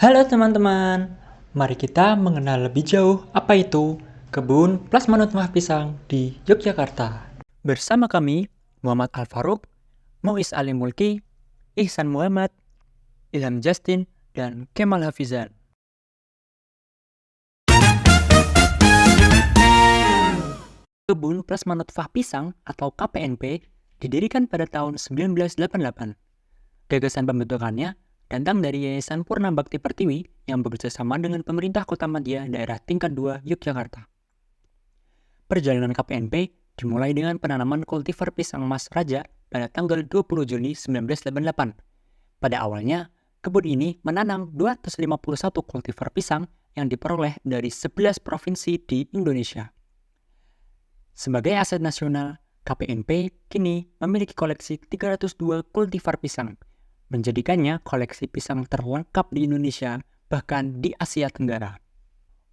Halo teman-teman, mari kita mengenal lebih jauh apa itu kebun plasma Nutmah Pisang di Yogyakarta. Bersama kami, Muhammad Al-Faruq, Muiz Ali Mulki, Ihsan Muhammad, Ilham Justin, dan Kemal Hafizan. Kebun Plasma Nutfah Pisang atau KPNP didirikan pada tahun 1988. Gagasan pembentukannya datang dari Yayasan Purna Bakti Pertiwi yang bekerjasama dengan pemerintah Kota Madia daerah tingkat 2 Yogyakarta. Perjalanan KPNP dimulai dengan penanaman kultivar pisang Mas Raja pada tanggal 20 Juni 1988. Pada awalnya, kebun ini menanam 251 kultivar pisang yang diperoleh dari 11 provinsi di Indonesia. Sebagai aset nasional, KPNP kini memiliki koleksi 302 kultivar pisang, menjadikannya koleksi pisang terlengkap di Indonesia, bahkan di Asia Tenggara.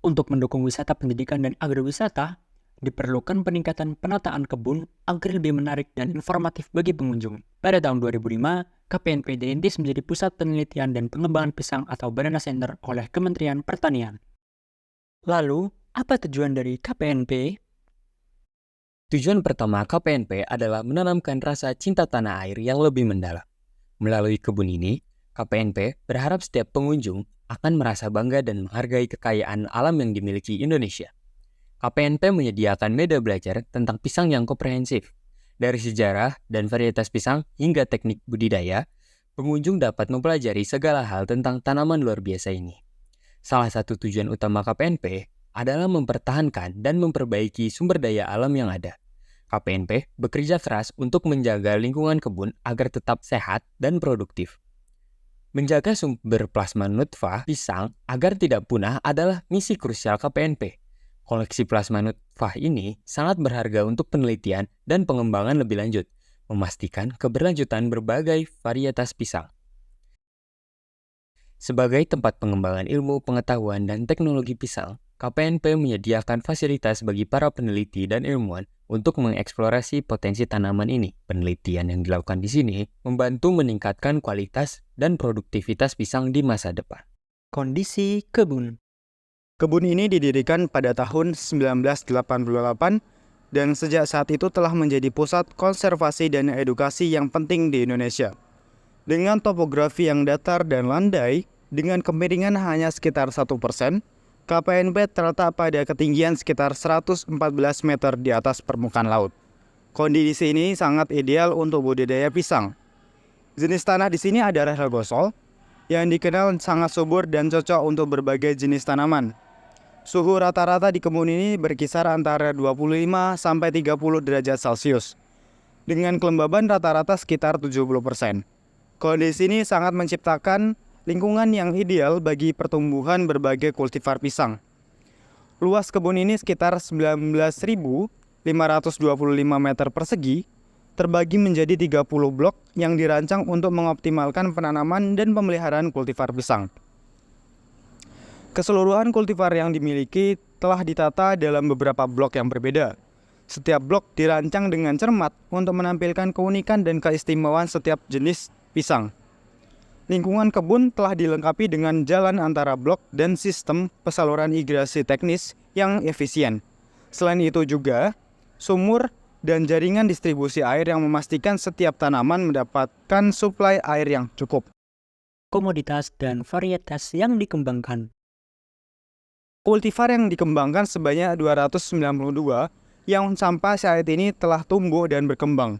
Untuk mendukung wisata pendidikan dan agrowisata, diperlukan peningkatan penataan kebun agar lebih menarik dan informatif bagi pengunjung. Pada tahun 2005, KPNP dirintis menjadi Pusat Penelitian dan Pengembangan Pisang atau Banana Center oleh Kementerian Pertanian. Lalu, apa tujuan dari KPNP? Tujuan pertama KPNP adalah menanamkan rasa cinta tanah air yang lebih mendalam. Melalui kebun ini, KPNP berharap setiap pengunjung akan merasa bangga dan menghargai kekayaan alam yang dimiliki Indonesia. KPNP menyediakan media belajar tentang pisang yang komprehensif. Dari sejarah dan varietas pisang hingga teknik budidaya, pengunjung dapat mempelajari segala hal tentang tanaman luar biasa ini. Salah satu tujuan utama KPNP adalah mempertahankan dan memperbaiki sumber daya alam yang ada. KPNP bekerja keras untuk menjaga lingkungan kebun agar tetap sehat dan produktif. Menjaga sumber plasma nutfah pisang agar tidak punah adalah misi krusial KPNP. Koleksi plasma nutfah ini sangat berharga untuk penelitian dan pengembangan lebih lanjut, memastikan keberlanjutan berbagai varietas pisang. Sebagai tempat pengembangan ilmu, pengetahuan, dan teknologi pisang, KPNP menyediakan fasilitas bagi para peneliti dan ilmuwan untuk mengeksplorasi potensi tanaman ini. Penelitian yang dilakukan di sini membantu meningkatkan kualitas dan produktivitas pisang di masa depan. Kondisi kebun. Kebun ini didirikan pada tahun 1988 dan sejak saat itu telah menjadi pusat konservasi dan edukasi yang penting di Indonesia. Dengan topografi yang datar dan landai, dengan kemiringan hanya sekitar 1%, KPNP terletak pada ketinggian sekitar 114 meter di atas permukaan laut. Kondisi ini sangat ideal untuk budidaya pisang. Jenis tanah di sini ada rahel gosol, yang dikenal sangat subur dan cocok untuk berbagai jenis tanaman. Suhu rata-rata di kebun ini berkisar antara 25 sampai 30 derajat Celcius, dengan kelembaban rata-rata sekitar 70%. Kondisi ini sangat menciptakan lingkungan yang ideal bagi pertumbuhan berbagai kultivar pisang. Luas kebun ini sekitar 19.525 meter persegi, terbagi menjadi 30 blok yang dirancang untuk mengoptimalkan penanaman dan pemeliharaan kultivar pisang. Keseluruhan kultivar yang dimiliki telah ditata dalam beberapa blok yang berbeda. Setiap blok dirancang dengan cermat untuk menampilkan keunikan dan keistimewaan setiap jenis pisang. Lingkungan kebun telah dilengkapi dengan jalan antara blok dan sistem pensaluran irigasi teknis yang efisien. Selain itu juga, sumur dan jaringan distribusi air yang memastikan setiap tanaman mendapatkan suplai air yang cukup. Komoditas dan varietas yang dikembangkan. Kultivar yang dikembangkan sebanyak 292 yang sampai saat ini telah tumbuh dan berkembang.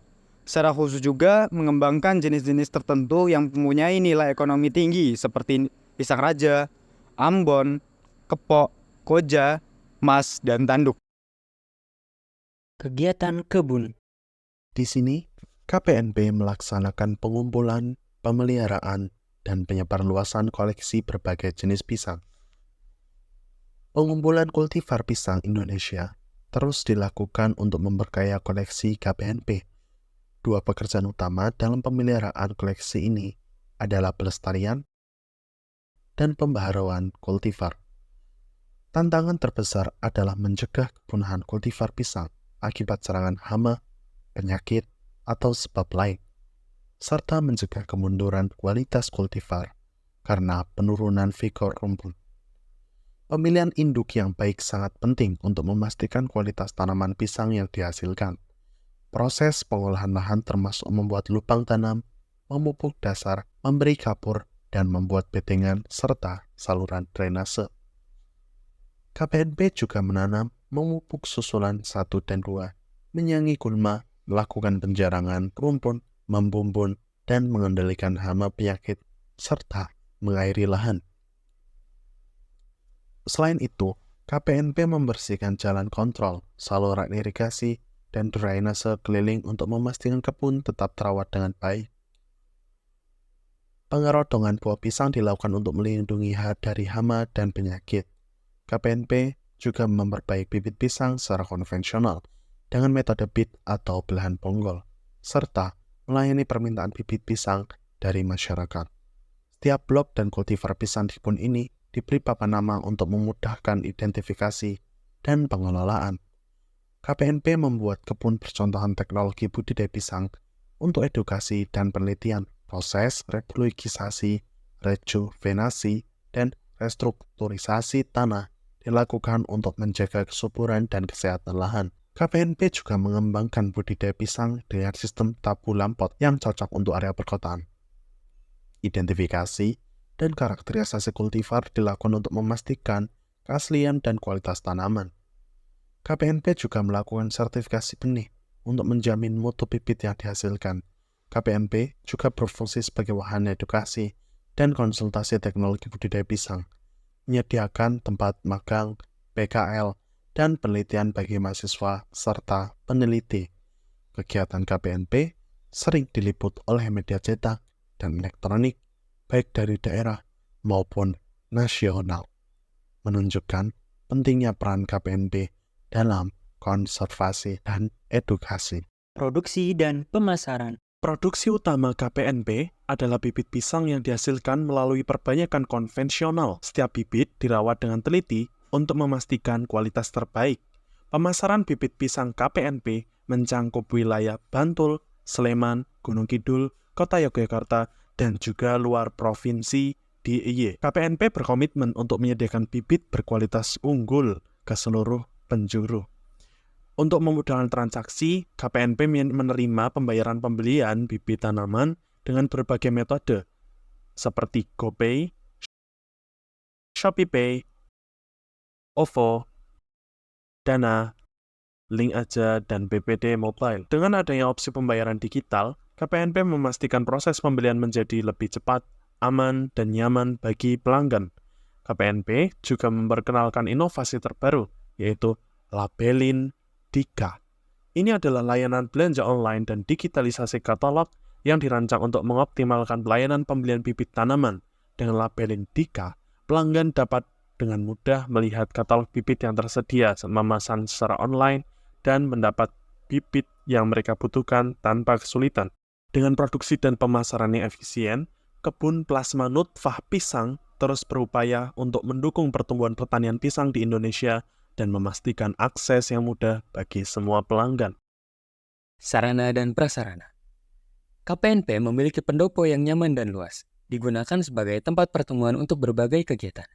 Secara khusus juga mengembangkan jenis-jenis tertentu yang mempunyai nilai ekonomi tinggi seperti pisang raja, ambon, kepok, koja, mas, dan tanduk. Kegiatan kebun. Di sini, KPNP melaksanakan pengumpulan, pemeliharaan, dan penyebarluasan koleksi berbagai jenis pisang. Pengumpulan kultivar pisang Indonesia terus dilakukan untuk memperkaya koleksi KPNP. Dua pekerjaan utama dalam pemeliharaan koleksi ini adalah pelestarian dan pembaharuan kultivar. Tantangan terbesar adalah mencegah kepunahan kultivar pisang akibat serangan hama, penyakit, atau sebab lain, serta mencegah kemunduran kualitas kultivar karena penurunan vigor rumput. Pemilihan induk yang baik sangat penting untuk memastikan kualitas tanaman pisang yang dihasilkan. Proses pengolahan lahan termasuk membuat lubang tanam, memupuk dasar, memberi kapur, dan membuat bedengan serta saluran drainase. KPNP juga menanam, memupuk susulan 1 dan 2, menyangi gulma, melakukan penjarangan rumput, membumbun, dan mengendalikan hama penyakit, serta mengairi lahan. Selain itu, KPNP membersihkan jalan kontrol, saluran irigasi, dan drainase keliling untuk memastikan kebun tetap terawat dengan baik. Pengerodongan buah pisang dilakukan untuk melindungi dari hama dan penyakit. KPNP juga memperbaiki bibit pisang secara konvensional dengan metode bit atau belahan bonggol, serta melayani permintaan bibit pisang dari masyarakat. Setiap blok dan kultivar pisang di kebun ini diberi papan nama untuk memudahkan identifikasi dan pengelolaan. KPNP membuat kebun percontohan teknologi budidaya pisang untuk edukasi dan penelitian, proses replugisasi, rejuvenasi, dan restrukturisasi tanah dilakukan untuk menjaga kesuburan dan kesehatan lahan. KPNP juga mengembangkan budidaya pisang dengan sistem tabu lampot yang cocok untuk area perkotaan. Identifikasi dan karakterisasi kultivar dilakukan untuk memastikan keaslian dan kualitas tanaman. KPNP juga melakukan sertifikasi benih untuk menjamin mutu bibit yang dihasilkan. KPNP juga berfungsi sebagai wahana edukasi dan konsultasi teknologi budidaya pisang, menyediakan tempat magang, PKL, dan penelitian bagi mahasiswa serta peneliti. Kegiatan KPNP sering diliput oleh media cetak dan elektronik, baik dari daerah maupun nasional, menunjukkan pentingnya peran KPNP dalam konservasi dan edukasi. Produksi dan pemasaran. Produksi utama KPNP adalah bibit pisang yang dihasilkan melalui perbanyakan konvensional. Setiap bibit dirawat dengan teliti untuk memastikan kualitas terbaik. Pemasaran bibit pisang KPNP mencakup wilayah Bantul, Sleman, Gunung Kidul, Kota Yogyakarta, dan juga luar provinsi DIY. KPNP berkomitmen untuk menyediakan bibit berkualitas unggul ke seluruh penjuru. Untuk memudahkan transaksi, KPNP menerima pembayaran pembelian bibit tanaman dengan berbagai metode, seperti GoPay, ShopeePay, OVO, Dana, Link Aja, dan BPD Mobile. Dengan adanya opsi pembayaran digital, KPNP memastikan proses pembelian menjadi lebih cepat, aman, dan nyaman bagi pelanggan. KPNP juga memperkenalkan inovasi terbaru, yaitu Labelin Dika. Ini adalah layanan belanja online dan digitalisasi katalog yang dirancang untuk mengoptimalkan pelayanan pembelian bibit tanaman. Dengan Labelin Dika, pelanggan dapat dengan mudah melihat katalog bibit yang tersedia, memesan secara online, dan mendapat bibit yang mereka butuhkan tanpa kesulitan. Dengan produksi dan pemasaran yang efisien, Kebun Plasma Nutfah Pisang terus berupaya untuk mendukung pertumbuhan pertanian pisang di Indonesia dan memastikan akses yang mudah bagi semua pelanggan. Sarana dan prasarana. KPNP memiliki pendopo yang nyaman dan luas, digunakan sebagai tempat pertemuan untuk berbagai kegiatan,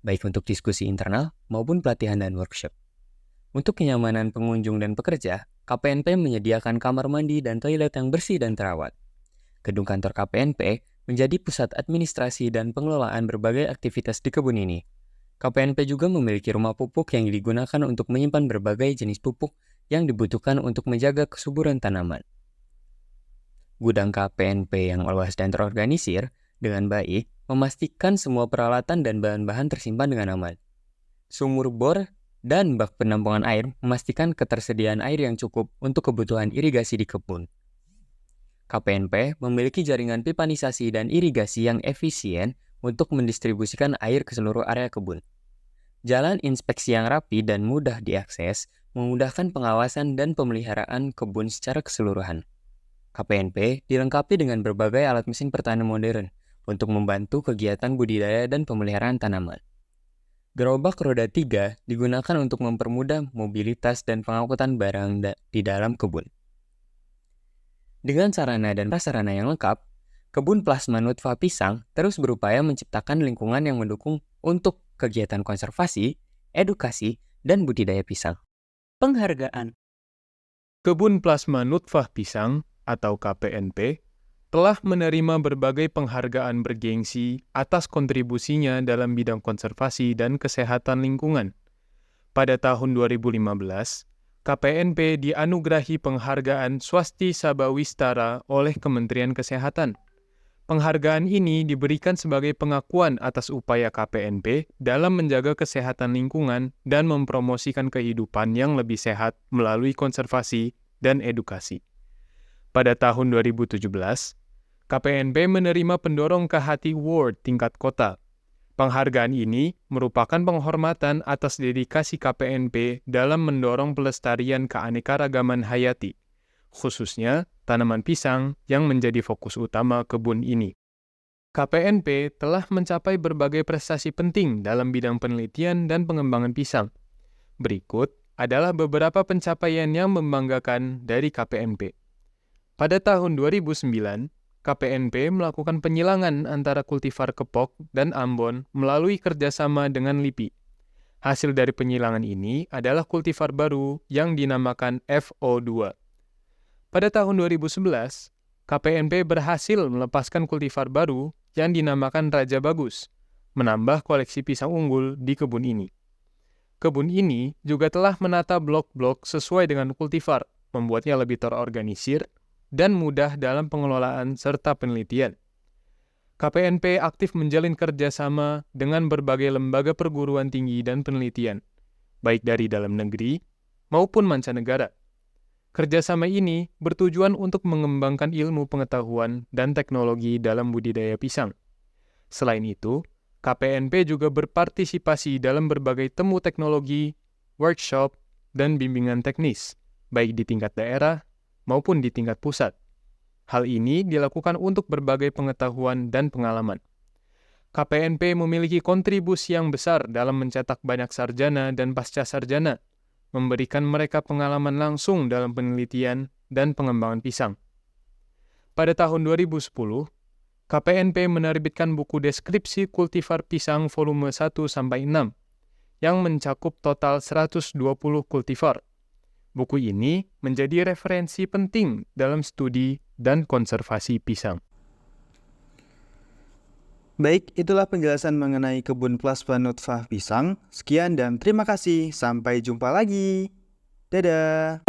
baik untuk diskusi internal maupun pelatihan dan workshop. Untuk kenyamanan pengunjung dan pekerja, KPNP menyediakan kamar mandi dan toilet yang bersih dan terawat. Gedung kantor KPNP menjadi pusat administrasi dan pengelolaan berbagai aktivitas di kebun ini. KPNP juga memiliki rumah pupuk yang digunakan untuk menyimpan berbagai jenis pupuk yang dibutuhkan untuk menjaga kesuburan tanaman. Gudang KPNP yang luas dan terorganisir dengan baik memastikan semua peralatan dan bahan-bahan tersimpan dengan aman. Sumur bor dan bak penampungan air memastikan ketersediaan air yang cukup untuk kebutuhan irigasi di kebun. KPNP memiliki jaringan pipanisasi dan irigasi yang efisien untuk mendistribusikan air ke seluruh area kebun. Jalan inspeksi yang rapi dan mudah diakses memudahkan pengawasan dan pemeliharaan kebun secara keseluruhan. KPNP dilengkapi dengan berbagai alat mesin pertanian modern untuk membantu kegiatan budidaya dan pemeliharaan tanaman. Gerobak roda 3 digunakan untuk mempermudah mobilitas dan pengangkutan barang di dalam kebun. Dengan sarana dan prasarana yang lengkap, Kebun plasma nutfah pisang terus berupaya menciptakan lingkungan yang mendukung untuk kegiatan konservasi, edukasi, dan budidaya pisang. Penghargaan. Kebun Plasma Nutfah Pisang atau KPNP telah menerima berbagai penghargaan bergengsi atas kontribusinya dalam bidang konservasi dan kesehatan lingkungan. Pada tahun 2015, KPNP dianugerahi penghargaan Swasti Sabawistara oleh Kementerian Kesehatan. Penghargaan ini diberikan sebagai pengakuan atas upaya KPNP dalam menjaga kesehatan lingkungan dan mempromosikan kehidupan yang lebih sehat melalui konservasi dan edukasi. Pada tahun 2017, KPNP menerima pendorong ke hati award tingkat kota. Penghargaan ini merupakan penghormatan atas dedikasi KPNP dalam mendorong pelestarian keanekaragaman hayati, khususnya tanaman pisang yang menjadi fokus utama kebun ini. KPNP telah mencapai berbagai prestasi penting dalam bidang penelitian dan pengembangan pisang. Berikut adalah beberapa pencapaian yang membanggakan dari KPNP. Pada tahun 2009, KPNP melakukan penyilangan antara kultivar kepok dan ambon melalui kerjasama dengan LIPI. Hasil dari penyilangan ini adalah kultivar baru yang dinamakan FO2. Pada tahun 2011, KPNP berhasil melepaskan kultivar baru yang dinamakan Raja Bagus, menambah koleksi pisang unggul di kebun ini. Kebun ini juga telah menata blok-blok sesuai dengan kultivar, membuatnya lebih terorganisir dan mudah dalam pengelolaan serta penelitian. KPNP aktif menjalin kerjasama dengan berbagai lembaga perguruan tinggi dan penelitian, baik dari dalam negeri maupun mancanegara. Kerjasama ini bertujuan untuk mengembangkan ilmu pengetahuan dan teknologi dalam budidaya pisang. Selain itu, KPNP juga berpartisipasi dalam berbagai temu teknologi, workshop, dan bimbingan teknis, baik di tingkat daerah maupun di tingkat pusat. Hal ini dilakukan untuk berbagai pengetahuan dan pengalaman. KPNP memiliki kontribusi yang besar dalam mencetak banyak sarjana dan pasca sarjana, memberikan mereka pengalaman langsung dalam penelitian dan pengembangan pisang. Pada tahun 2010, KPNP menerbitkan buku deskripsi kultivar pisang volume 1-6 yang mencakup total 120 kultivar. Buku ini menjadi referensi penting dalam studi dan konservasi pisang. Baik, itulah penjelasan mengenai kebun plasma nutfah pisang. Sekian dan terima kasih. Sampai jumpa lagi. Dadah.